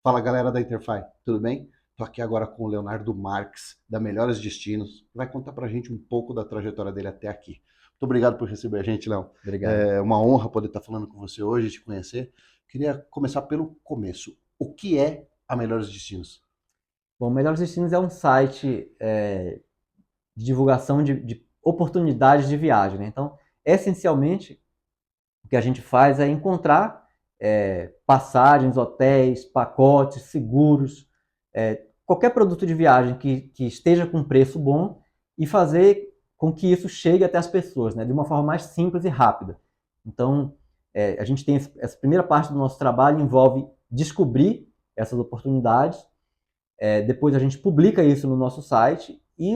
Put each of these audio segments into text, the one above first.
Fala galera da Interfy, tudo bem? Estou aqui agora com o Leonardo Marques, da Melhores Destinos, que vai contar para a gente um pouco da trajetória dele até aqui. Muito obrigado por receber a gente, Léo. Obrigado. É uma honra poder estar falando com você hoje, te conhecer. Queria começar pelo começo. O que é a Melhores Destinos? Bom, Melhores Destinos é um site de divulgação de oportunidades de viagem, né? Então, essencialmente, o que a gente faz é encontrar passagens, hotéis, pacotes, seguros, qualquer produto de viagem que esteja com preço bom e fazer com que isso chegue até as pessoas, né? De uma forma mais simples e rápida. Então, a gente tem essa primeira parte do nosso trabalho envolve descobrir essas oportunidades. Depois a gente publica isso no nosso site e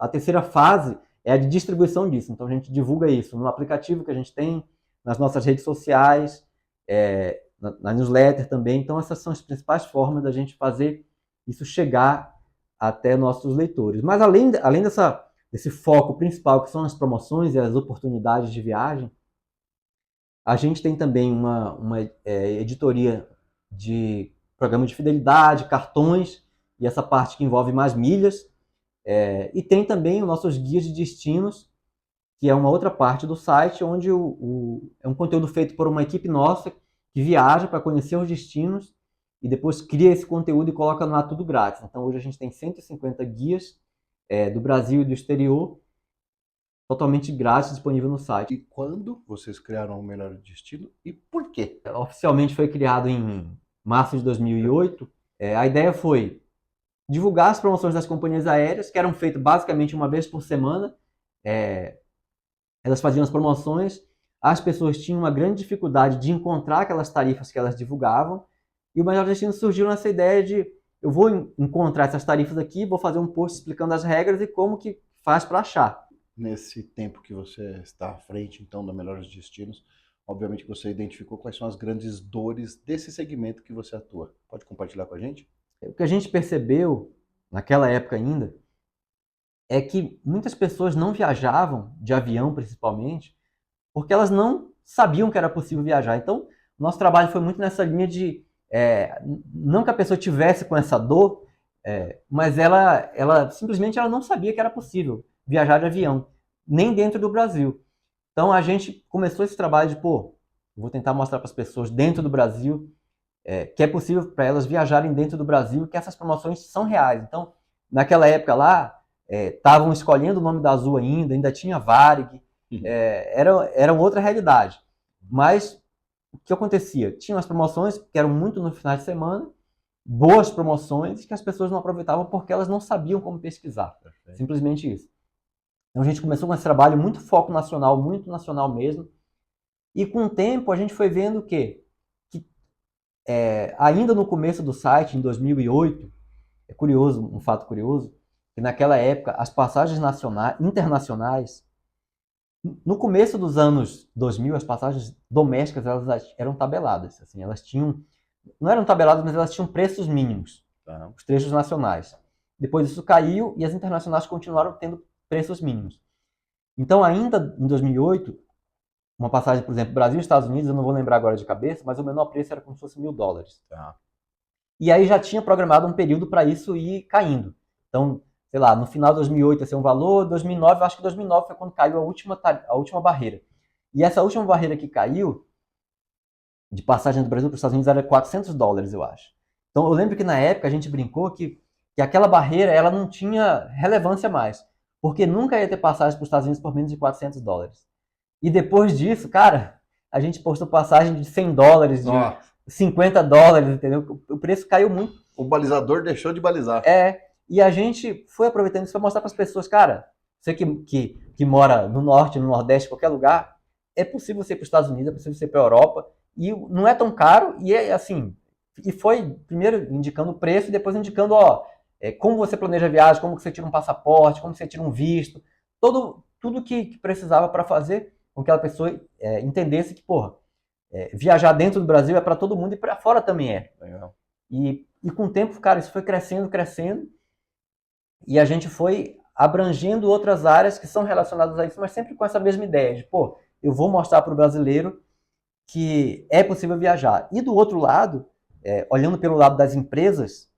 a terceira fase é a de distribuição disso. Então a gente divulga isso no aplicativo que a gente tem, nas nossas redes sociais, na newsletter também. Então essas são as principais formas da gente fazer isso chegar até nossos leitores. Mas além desse foco principal, que são as promoções e as oportunidades de viagem, a gente tem também uma editoria de programa de fidelidade, cartões, e essa parte que envolve mais milhas. E tem também os nossos guias de destinos, que é uma outra parte do site, onde é um conteúdo feito por uma equipe nossa que viaja para conhecer os destinos e depois cria esse conteúdo e coloca lá tudo grátis. Então hoje a gente tem 150 guias do Brasil e do exterior, totalmente grátis, disponível no E site. quando vocês criaram o Melhor Destino e por quê? Oficialmente foi criado em março de 2008. A ideia foi divulgar as promoções das companhias aéreas, que eram feitas basicamente uma vez por semana. É, Elas faziam as promoções, as pessoas tinham uma grande dificuldade de encontrar aquelas tarifas que elas divulgavam, e o Melhor Destino surgiu nessa ideia de eu vou encontrar essas tarifas aqui, vou fazer um post explicando as regras e como que faz para achar. Nesse tempo que você está à frente, então, da Melhores Destinos, obviamente que você identificou quais são as grandes dores desse segmento que você atua. Pode compartilhar com a gente? O que a gente percebeu naquela época ainda é que muitas pessoas não viajavam, de avião principalmente, porque elas não sabiam que era possível viajar. Então, nosso trabalho foi muito nessa linha de não que a pessoa tivesse com essa dor, mas ela simplesmente ela não sabia que era possível viajar de avião, nem dentro do Brasil. Então a gente começou esse trabalho de, pô, vou tentar mostrar para as pessoas dentro do Brasil que é possível para elas viajarem dentro do Brasil, que essas promoções são reais. Então, naquela época lá, estavam escolhendo o nome da Azul ainda tinha Varig, era outra realidade. Mas o que acontecia? Tinham as promoções que eram muito no final de semana, boas promoções que as pessoas não aproveitavam porque elas não sabiam como pesquisar. Perfeito. Simplesmente isso. Então a gente começou com esse trabalho muito foco nacional, muito nacional mesmo. E com o tempo a gente foi vendo que ainda no começo do site, em 2008, é curioso, um fato curioso, que naquela época as passagens internacionais, no começo dos anos 2000, as passagens domésticas elas eram tabeladas. Assim, elas tinham, não eram tabeladas, mas elas tinham preços mínimos, Tá. os trechos nacionais. Depois isso caiu e as internacionais continuaram tendo preços mínimos. Então, ainda em 2008, uma passagem, por exemplo, Brasil e Estados Unidos, eu não vou lembrar agora de cabeça, mas o menor preço era como se fosse US$ 1.000. Tá. E aí já tinha programado um período para isso ir caindo. Então, sei lá, no final de 2008 ia ser um valor, 2009, eu acho que 2009 foi quando caiu a última barreira. E essa última barreira que caiu, de passagem do Brasil para os Estados Unidos, era US$ 400, eu acho. Então, eu lembro que na época a gente brincou que aquela barreira ela não tinha relevância mais, porque nunca ia ter passagem para os Estados Unidos por menos de US$ 400. E depois disso, cara, a gente postou passagem de US$ 100, de Nossa, US$ 50, entendeu? O preço caiu muito. o balizador deixou de balizar. E a gente foi aproveitando isso para mostrar para as pessoas, cara, você que mora no norte, no nordeste, qualquer lugar, é possível você ir para os Estados Unidos, é possível você ir para a Europa, e não é tão caro, e é assim, e foi primeiro indicando o preço, e depois indicando, ó, como você planeja a viagem, como você tira um passaporte, como você tira um visto, tudo que precisava para fazer com que aquela pessoa entendesse que, porra, viajar dentro do Brasil é para todo mundo e para fora também é. Legal. E com o tempo, cara, isso foi crescendo, crescendo, e a gente foi abrangendo outras áreas que são relacionadas a isso, mas sempre com essa mesma ideia de, pô, eu vou mostrar para o brasileiro que é possível viajar. E do outro lado, olhando pelo lado das empresas,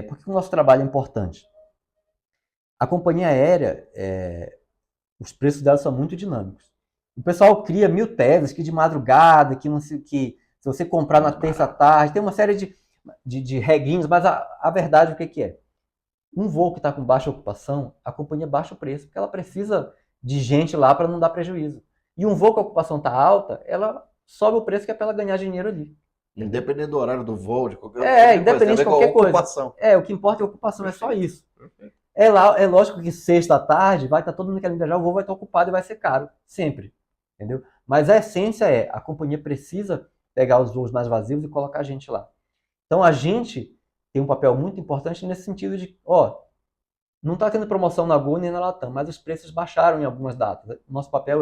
por que o nosso trabalho é importante? A companhia aérea, os preços dela são muito dinâmicos. O pessoal cria 1000 teses, que de madrugada, que não sei o que, se você comprar na terça à tarde, tem uma série de regrinhas, mas a verdade o que é? Um voo que está com baixa ocupação, a companhia baixa o preço, porque ela precisa de gente lá para não dar prejuízo. E um voo que a ocupação está alta, ela sobe o preço que é para ela ganhar dinheiro ali. Independente do horário do voo, de qualquer coisa. Independente de qualquer coisa. Ocupação. O que importa é a ocupação, Perfeito. É só isso. Perfeito. É lógico que sexta à tarde vai estar todo mundo querendo viajar, o voo vai estar ocupado e vai ser caro, sempre. Entendeu? Mas a essência a companhia precisa pegar os voos mais vazios e colocar a gente lá. Então a gente tem um papel muito importante nesse sentido de, não está tendo promoção na Gol nem na Latam, mas os preços baixaram em algumas datas. Nosso papel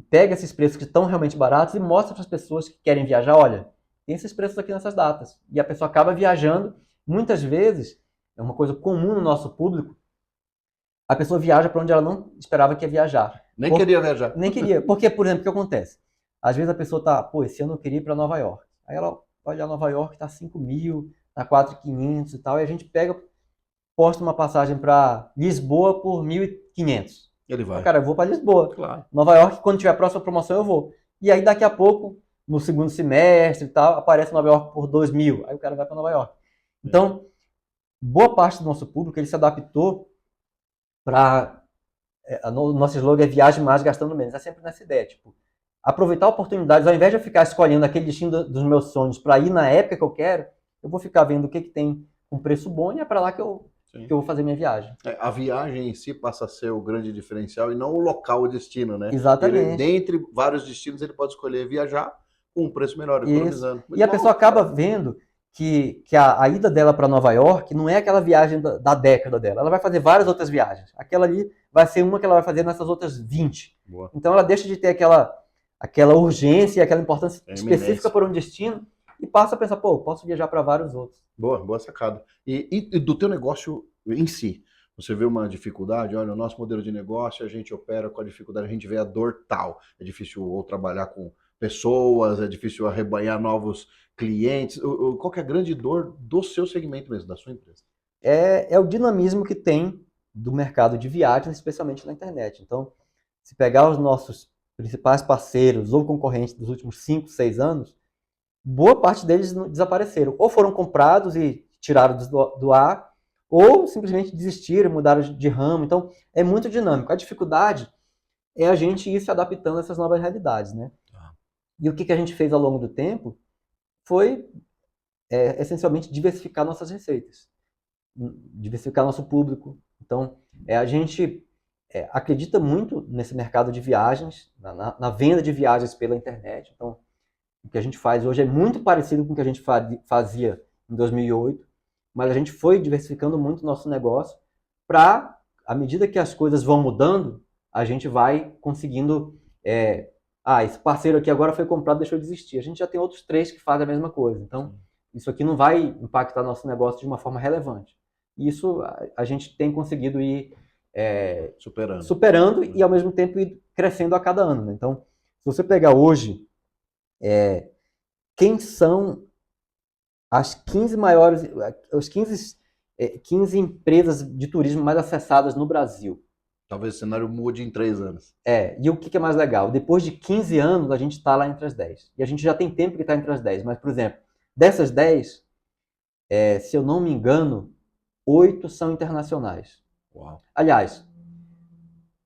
pega esses preços que estão realmente baratos e mostra para as pessoas que querem viajar, olha, tem esses preços aqui nessas datas. E a pessoa acaba viajando, muitas vezes, é uma coisa comum no nosso público, a pessoa viaja para onde ela não esperava que ia viajar. Queria viajar. Nem queria. Porque, por exemplo, o que acontece? Às vezes a pessoa está, esse ano eu queria ir para Nova York. Aí ela olha Nova York, está 5.000, está 4.500 e tal, e a gente posta uma passagem para Lisboa por 1.500. Ele vai. Cara, eu vou para Lisboa. Claro. Nova York, quando tiver a próxima promoção, eu vou. E aí, daqui a pouco, no segundo semestre e tal, aparece Nova York por 2.000. Aí o cara vai para Nova York. Então, boa parte do nosso público, ele se adaptou para... nosso slogan é viagem mais, gastando menos. É sempre nessa ideia, tipo, aproveitar oportunidades, ao invés de eu ficar escolhendo aquele destino dos meus sonhos para ir na época que eu quero, eu vou ficar vendo o que tem com preço bom e é para lá que eu vou fazer minha viagem. A viagem em si passa a ser o grande diferencial e não o local, o destino, né? Exatamente. Dentre vários destinos, ele pode escolher viajar com um preço melhor, economizando. E a pessoa acaba vendo que a ida dela para Nova York não é aquela viagem da década dela. Ela vai fazer várias outras viagens. Aquela ali vai ser uma que ela vai fazer nessas outras 20. Boa. Então ela deixa de ter aquela urgência, aquela importância específica por um destino e passa a pensar, posso viajar para vários outros. Boa sacada. E do teu negócio em si, você vê uma dificuldade? Olha, o nosso modelo de negócio, a gente opera com a dificuldade, a gente vê a dor tal. É difícil ou trabalhar com pessoas, é difícil arrebanhar novos clientes. Qual que é a grande dor do seu segmento mesmo, da sua empresa? É o dinamismo que tem do mercado de viagens, especialmente na internet. Então, se pegar os nossos principais parceiros ou concorrentes dos últimos 5, 6 anos, boa parte deles desapareceram. Ou foram comprados e tiraram do ar, ou simplesmente desistiram, mudaram de ramo. Então, é muito dinâmico. A dificuldade é a gente ir se adaptando a essas novas realidades, né? E o que a gente fez ao longo do tempo foi, essencialmente, diversificar nossas receitas. Diversificar nosso público. Então, a gente acredita muito nesse mercado de viagens, na venda de viagens pela internet. Então, o que a gente faz hoje é muito parecido com o que a gente fazia em 2008, mas a gente foi diversificando muito o nosso negócio para, à medida que as coisas vão mudando, a gente vai conseguindo... esse parceiro aqui agora foi comprado, deixou de existir. A gente já tem outros 3 que fazem a mesma coisa. Então, isso aqui não vai impactar nosso negócio de uma forma relevante. Isso a gente tem conseguido ir superando e, ao mesmo tempo, ir crescendo a cada ano. Né? Então, se você pegar hoje, quem são as 15 maiores, as 15 empresas de turismo mais acessadas no Brasil? Talvez o cenário mude em 3 anos. E o que é mais legal? Depois de 15 anos, a gente está lá entre as 10. E a gente já tem tempo que está entre as 10. Mas, por exemplo, dessas 10, se eu não me engano, 8 são internacionais. Uau. Aliás,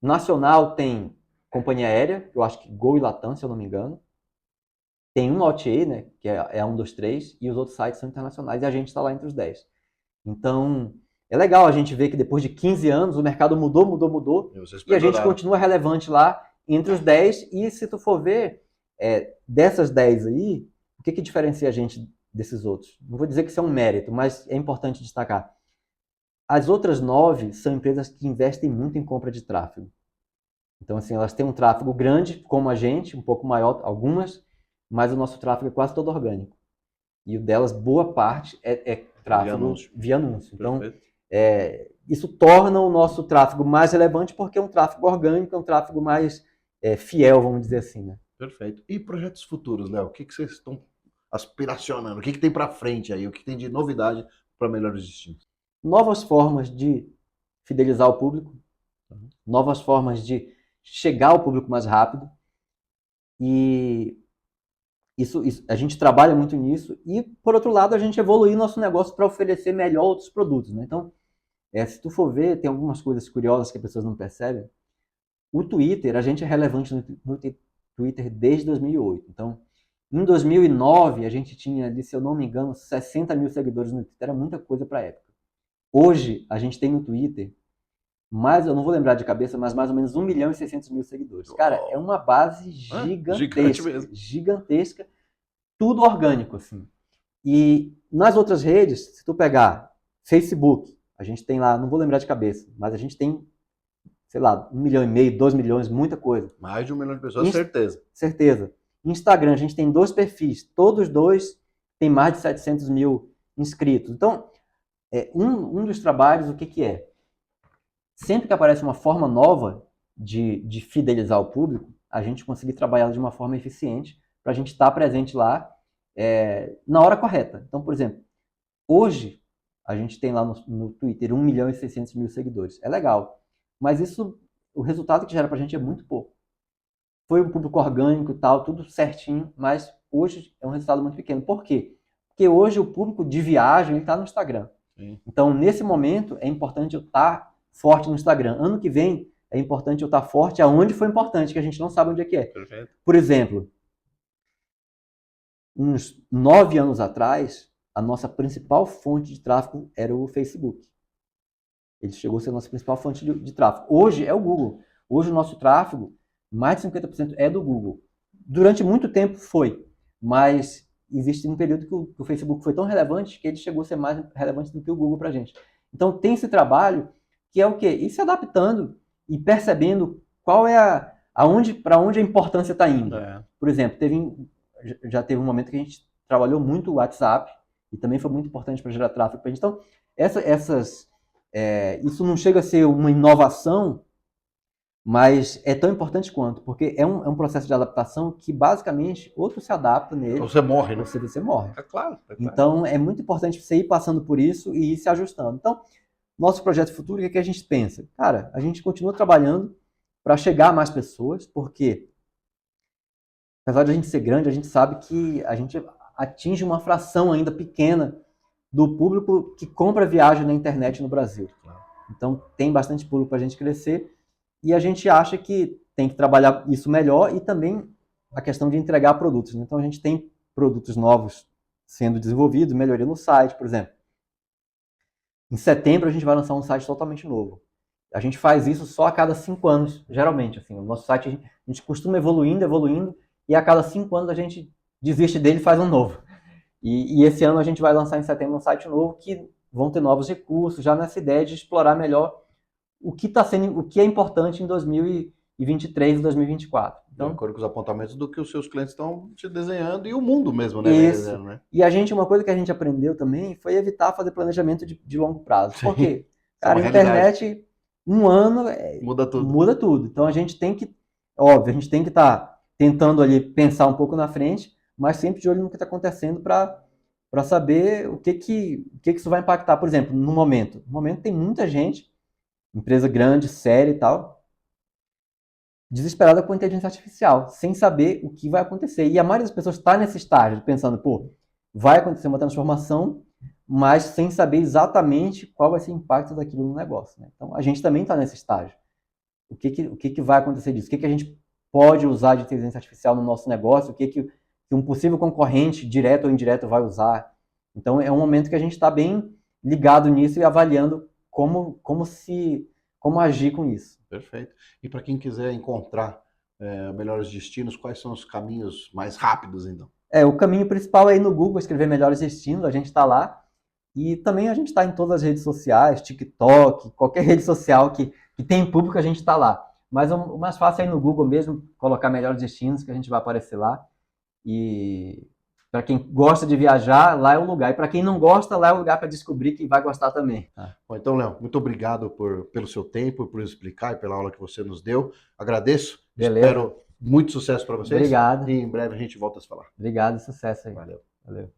nacional tem companhia aérea, eu acho que Gol e Latam, se eu não me engano. Tem um OTA, né, que é um dos 3, e os outros sites são internacionais, e a gente está lá entre os 10. Então, é legal a gente ver que depois de 15 anos o mercado mudou, e a gente continua relevante lá entre os 10, e se tu for ver, dessas 10 aí, o que diferencia a gente desses outros? Não vou dizer que isso é um mérito, mas é importante destacar. As outras 9 são empresas que investem muito em compra de tráfego. Então, assim, elas têm um tráfego grande, como a gente, um pouco maior, algumas, mas o nosso tráfego é quase todo orgânico. E o delas, boa parte, é tráfego via anúncio. Então, isso torna o nosso tráfego mais relevante porque é um tráfego orgânico, é um tráfego mais fiel, vamos dizer assim, né? Perfeito. E projetos futuros, Léo? O que vocês estão aspiracionando? O que tem para frente aí? O que tem de novidade para Melhores Destinos? Novas formas de fidelizar o público, novas formas de chegar ao público mais rápido. E isso, a gente trabalha muito nisso. E, por outro lado, a gente evoluir nosso negócio para oferecer melhor outros produtos, né? Então, se tu for ver, tem algumas coisas curiosas que as pessoas não percebem. O Twitter, a gente é relevante no Twitter desde 2008. Então, em 2009, a gente tinha, se eu não me engano, 60 mil seguidores no Twitter. Era muita coisa para a época. Hoje, a gente tem no Twitter, eu não vou lembrar de cabeça, mas mais ou menos 1 milhão e 600 mil seguidores. Cara, é uma base gigantesca. Gigantesca. Tudo orgânico, assim. E nas outras redes, se tu pegar Facebook, a gente tem lá, não vou lembrar de cabeça, mas a gente tem, sei lá, 1,5 milhão, 2 milhões, muita coisa. Mais de 1 milhão de pessoas, certeza. Certeza. Instagram, a gente tem 2 perfis, todos dois têm mais de 700 mil inscritos. Então, um dos trabalhos, o que é? Sempre que aparece uma forma nova de fidelizar o público, a gente conseguir trabalhar de uma forma eficiente para a gente estar presente lá na hora correta. Então, por exemplo, hoje a gente tem lá no Twitter 1 milhão e 600 mil seguidores. É legal, mas o resultado que gera para a gente é muito pouco. Foi um público orgânico e tal, tudo certinho, mas hoje é um resultado muito pequeno. Por quê? Porque hoje o público de viagem está no Instagram. Sim. Então, nesse momento, é importante eu estar forte no Instagram. Ano que vem, é importante eu estar forte aonde foi importante, que a gente não sabe onde é que é. Perfeito. Por exemplo, uns 9 anos atrás, a nossa principal fonte de tráfego era o Facebook. Ele chegou a ser a nossa principal fonte de tráfego. Hoje é o Google. Hoje o nosso tráfego, mais de 50% é do Google. Durante muito tempo foi, mas existe um período que o Facebook foi tão relevante que ele chegou a ser mais relevante do que o Google para a gente. Então tem esse trabalho que é o quê? Ir se adaptando e percebendo qual é para onde a importância está indo. Por exemplo, já teve um momento que a gente trabalhou muito o WhatsApp e também foi muito importante para gerar tráfego para a gente. Então, isso não chega a ser uma inovação, mas é tão importante quanto, porque é um processo de adaptação que, basicamente, ou tu se adapta nele... Ou você morre, né? Você morre. É claro. Então, é muito importante você ir passando por isso e ir se ajustando. Então, nosso projeto futuro, o que a gente pensa? Cara, a gente continua trabalhando para chegar a mais pessoas, porque, apesar de a gente ser grande, a gente sabe que a gente atinge uma fração ainda pequena do público que compra viagem na internet no Brasil. Então, tem bastante público para a gente crescer e a gente acha que tem que trabalhar isso melhor e também a questão de entregar produtos. Então, a gente tem produtos novos sendo desenvolvidos, melhoria no site, por exemplo. Em setembro, a gente vai lançar um site totalmente novo. A gente faz isso só a cada 5 anos, geralmente. Assim, o nosso site, a gente costuma evoluindo, e a cada 5 anos a gente desiste dele e faz um novo. E esse ano a gente vai lançar em setembro um site novo que vão ter novos recursos, já nessa ideia de explorar melhor o que é importante em 2023 e 2024. Então, de acordo com os apontamentos do que os seus clientes estão te desenhando e o mundo mesmo, né? Isso. Né? E uma coisa que a gente aprendeu também foi evitar fazer planejamento de longo prazo. Por quê? Cara, a internet, um ano muda tudo. Então a gente tem que, óbvio, a gente tem que estar tentando ali pensar um pouco na frente, mas sempre de olho no que está acontecendo para saber o que isso vai impactar. Por exemplo, no momento tem muita gente, empresa grande, séria e tal, desesperada com a inteligência artificial, sem saber o que vai acontecer. E a maioria das pessoas está nesse estágio, pensando, vai acontecer uma transformação, mas sem saber exatamente qual vai ser o impacto daquilo no negócio. Né? Então, a gente também está nesse estágio. O que vai acontecer disso? O que a gente pode usar de inteligência artificial no nosso negócio? O que um possível concorrente, direto ou indireto, vai usar? Então, é um momento que a gente está bem ligado nisso e avaliando como agir com isso. Perfeito. E para quem quiser encontrar Melhores Destinos, quais são os caminhos mais rápidos, então? O caminho principal é ir no Google, escrever Melhores Destinos, a gente está lá. E também a gente está em todas as redes sociais, TikTok, qualquer rede social que tem público, a gente está lá. Mas o mais fácil é ir no Google mesmo, colocar Melhores Destinos, que a gente vai aparecer lá. E para quem gosta de viajar, lá é o lugar. E para quem não gosta, lá é o lugar para descobrir que vai gostar também. Bom, então, Léo, muito obrigado pelo seu tempo, por explicar e pela aula que você nos deu. Agradeço. Beleza. Espero muito sucesso para vocês. Obrigado. E em breve a gente volta a se falar. Obrigado e sucesso aí. Valeu. Valeu.